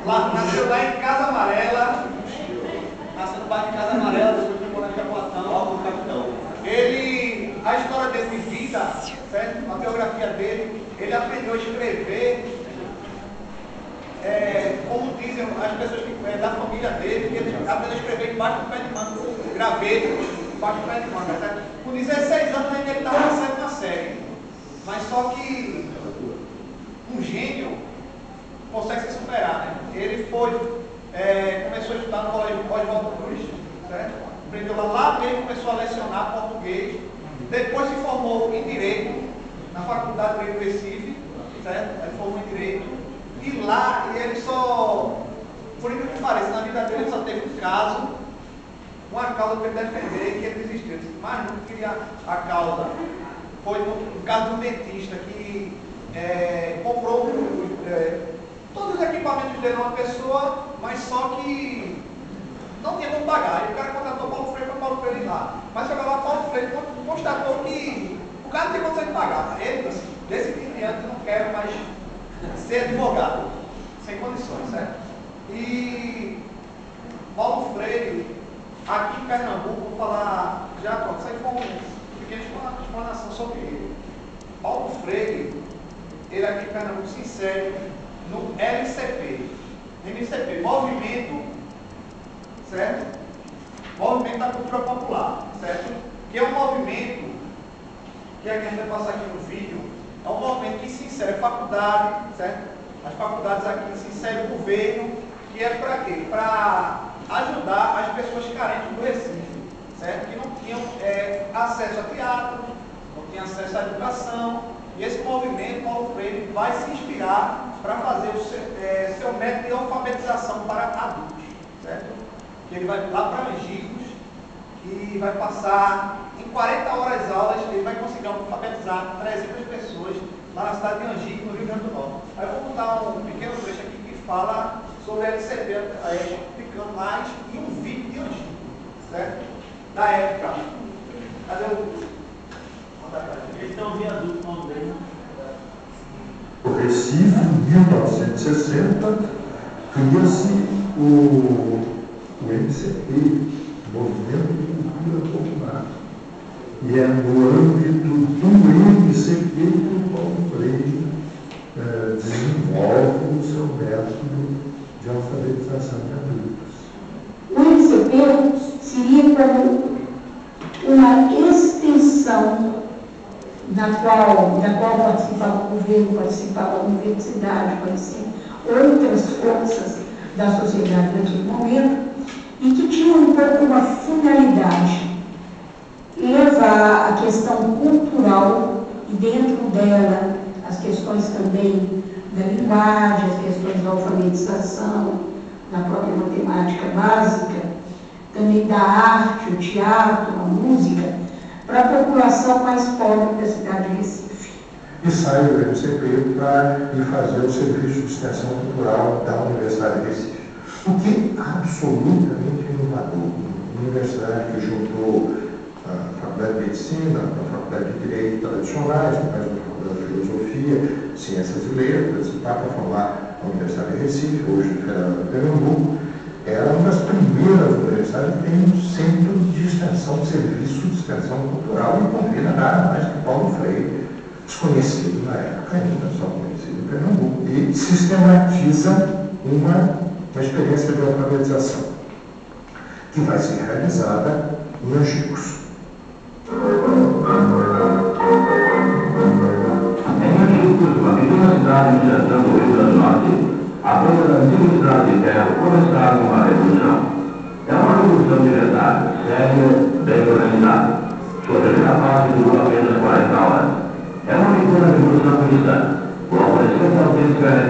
Nasceu lá em Casa Amarela, nasceu no bairro de Casa Amarela, depois foi morar em Jaboatão, Alto do Capitão. A história dele de vida, certo? A biografia dele, ele aprendeu a escrever, como dizem as pessoas da família dele, que ele aprendeu a escrever embaixo do pé de manga, graveto, embaixo do pé de manga, certo? Com 16 anos ainda ele estava na sétima série, mas só que um gênio consegue se superar, né? Ele começou a estudar no Colégio Oswaldo Cruz, certo? Aprendeu lá mesmo, começou a lecionar português, depois se formou em Direito, na Faculdade de Direito do Recife, certo? Ele formou em Direito, e lá ele só, por incrível que pareça, na vida dele ele só teve um caso, uma causa para ele defender, que ele desistiu. Ele disse, mas não queria a causa. Foi no caso de um dentista que comprou todos os equipamentos dele a uma pessoa, mas só que não tinha como pagar. E o cara contratou Paulo Freire para Paulo Freire ir lá. Mas chegou lá, Paulo Freire constatou que o cara não tem condição de pagar. Ele disse, desse dia em diante, não quero mais ser advogado, sem condições, certo? E Paulo Freire, aqui em Pernambuco, vou falar, já pronto, isso aí foi uma pequena explanação sobre ele. Paulo Freire, ele aqui em Pernambuco se insere no LCP. MCP, Movimento, certo? Movimento da Cultura Popular, certo? Que é um movimento, que a gente vai passar aqui no vídeo, é um movimento que se insere faculdade, certo? As faculdades aqui se insere o governo, que é para quê? Para ajudar as pessoas carentes do Recife, certo? Que não tinham acesso a teatro, não tinham acesso à educação. E esse movimento, Paulo Freire, vai se inspirar para fazer o seu método de alfabetização para adultos, certo? Que ele vai lá para Angicos e vai passar em 40 horas aulas, ele vai conseguir alfabetizar 300 pessoas lá na cidade de Angicos, no Rio Grande do Norte. Aí eu vou dar um pequeno trecho aqui que fala sobre a LCP, explicando mais, e um vídeo de Angicos, certo? Da época. Cadê o... Esse é um viaduto, o nome dele. O Recife, em 1960, cria-se o MCP, Movimento de Cultura Popular. E é no âmbito do MCP que o Paulo Freire desenvolve o seu método de alfabetização de adultos. O MCP seria como uma extensão da qual participava o governo, participava a universidade, participavam outras forças da sociedade naquele momento, e que tinha um pouco uma finalidade, levar a questão cultural e dentro dela as questões também da linguagem, as questões da alfabetização, da própria matemática básica, também da arte, o teatro, a música, para a população mais pobre da cidade de Recife. E sai do MCP para ir fazer o serviço de extensão cultural da Universidade de Recife. O que é absolutamente inovador. Uma universidade que juntou a Faculdade de Medicina, a Faculdade de Direito tradicionais, mais uma Faculdade de Filosofia, Ciências e Letras, e para formar a Universidade de Recife, hoje Federal de Pernambuco, era uma das primeiras universidades que tem um centro de extensão, de serviço de extensão cultural, e convida nada mais que Paulo Freire, desconhecido na época ainda, só conhecido em Pernambuco, e sistematiza uma experiência de alfabetização que vai ser realizada em Angicos. Em Angicos, uma pequena cidade de Sertão do Rio Grande do Norte, a banda da antiga estrada de terra começaram uma revolução. É uma revolução de verdade, séria, bem organizada. Sua primeira fase durou apenas 40 horas. É uma pequena revolução cristã. O aparecimento autêntico é